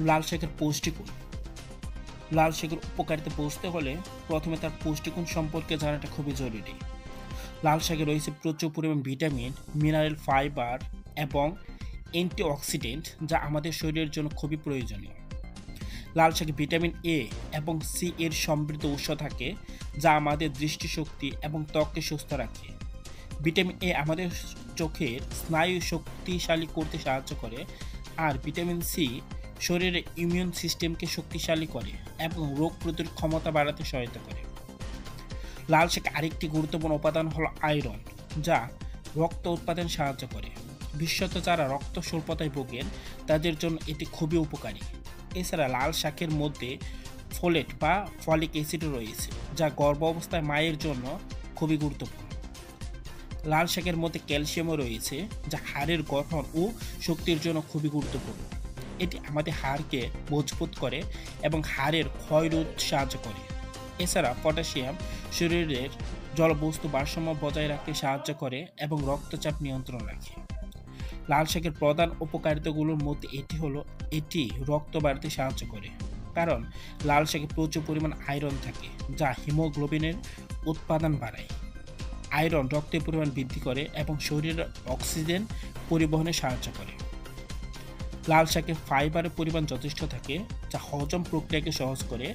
লাল শাকের পুষ্টিগুণ। লাল শাকের উপকারিতা বুঝতে হলে প্রথমে তার পুষ্টিগুণ সম্পর্কে জানাটা খুবই জরুরি। লাল শাকে রয়েছে প্রচুর পরিমাণ ভিটামিন, মিনারেল, ফাইবার এবং অ্যান্টিঅক্সিডেন্ট, যা আমাদের শরীরের জন্য খুবই প্রয়োজনীয়। লাল শাকে ভিটামিন এ এবং সি এর সমৃদ্ধ উৎস থাকে, যা আমাদের দৃষ্টিশক্তি এবং ত্বককে সুস্থ রাখে। ভিটামিন এ আমাদের চোখের স্নায়ু শক্তিশালী করতে সাহায্য করে, আর ভিটামিন সি শরীরের ইমিউন সিস্টেমকে শক্তিশালী করে এবং রোগ প্রতিরোধ ক্ষমতা বাড়াতে সহায়তা করে। লাল শাকে আরেকটি গুরুত্বপূর্ণ উপাদান হলো আয়রন, যা রক্ত উৎপাদনে সাহায্য করে। বিশেষত যারা রক্ত স্বল্পতায় ভোগেন তাদের জন্য এটি খুবই উপকারী। এছাড়া লাল শাকের মধ্যে ফোলেট বা ফলিক অ্যাসিডও রয়েছে, যা গর্ভ অবস্থায় মায়ের জন্য খুবই গুরুত্বপূর্ণ। লাল শাকের মধ্যে ক্যালসিয়ামও রয়েছে, যা হাড়ের গঠন ও শক্তির জন্য খুবই গুরুত্বপূর্ণ। এটি আমাদের হাড়কে মজবুত করে এবং হাড়ের ক্ষয় রোধ সাহায্য করে। এছাড়া পটাশিয়াম শরীরের জলবস্তু ভারসাম্য বজায় রাখতে সাহায্য করে এবং রক্তচাপ নিয়ন্ত্রণ রাখে। লাল শাকের প্রধান উপকারিতাগুলোর মধ্যে এটি রক্ত বাড়াতে সাহায্য করে, কারণ লাল শাকে প্রচুর পরিমাণ আয়রন থাকে, যা হিমোগ্লোবিনের উৎপাদন বাড়ায়। আয়রন রক্তের পরিমাণ বৃদ্ধি করে এবং শরীরে অক্সিজেন পরিবহনে সাহায্য করে। লাল শাকে ফাইবারের পরিমাণ যথেষ্ট থাকে, যা হজম প্রক্রিয়াকে সহজ করে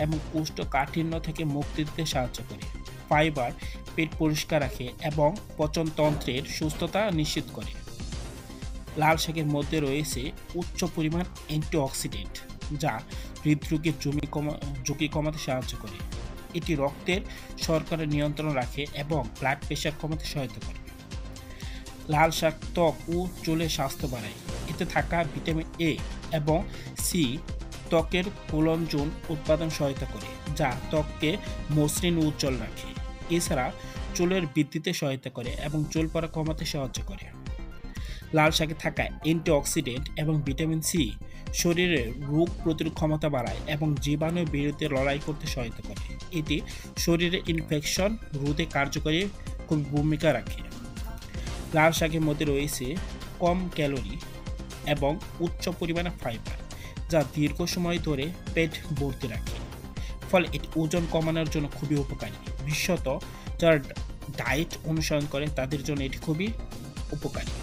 এবং কোষ্ঠকাঠিন্য থেকে মুক্তি দিতে সাহায্য করে। ফাইবার পেট পরিষ্কার রাখে এবং পচনতন্ত্রের সুস্থতা নিশ্চিত করে। লাল শাকের মধ্যে রয়েছে উচ্চ পরিমাণ অ্যান্টিঅক্সিডেন্ট, যা হৃদরোগের ঝুঁকি কমাতে সাহায্য করে। এটি রক্তের শর্করা নিয়ন্ত্রণ রাখে এবং ব্লাড প্রেশার কমাতে সহায়তা করে। লাল শাক ত্বক ও চুলের স্বাস্থ্য বাড়ায়। এতে থাকা ভিটামিন এ এবং সি ত্বকের কোলাজেন উৎপাদন সহায়তা করে, যা ত্বককে মসৃণ ও উজ্জ্বল রাখে। এছাড়া চুলের বৃদ্ধিতে সহায়তা করে এবং চুল পড়া কমাতে সাহায্য করে। লাল শাকে থাকা অ্যান্টিঅক্সিডেন্ট এবং ভিটামিন সি শরীরের রোগ প্রতিরোধ ক্ষমতা বাড়ায় এবং জীবাণুর বিরুদ্ধে লড়াই করতে সহায়তা করে। এটি শরীরের ইনফেকশন রোধে কার্যকরী খুব ভূমিকা রাখে। লাল শাকের মধ্যে রয়েছে কম ক্যালোরি এবং উচ্চ পরিমাণে ফাইবার, যা দীর্ঘ সময় ধরে পেট ভর্তি রাখে। ফলে এটি ওজন কমানোর জন্য খুবই উপকারী। বিশেষত যারা ডায়েট অনুসরণ করে তাদের জন্য এটি খুবই উপকারী।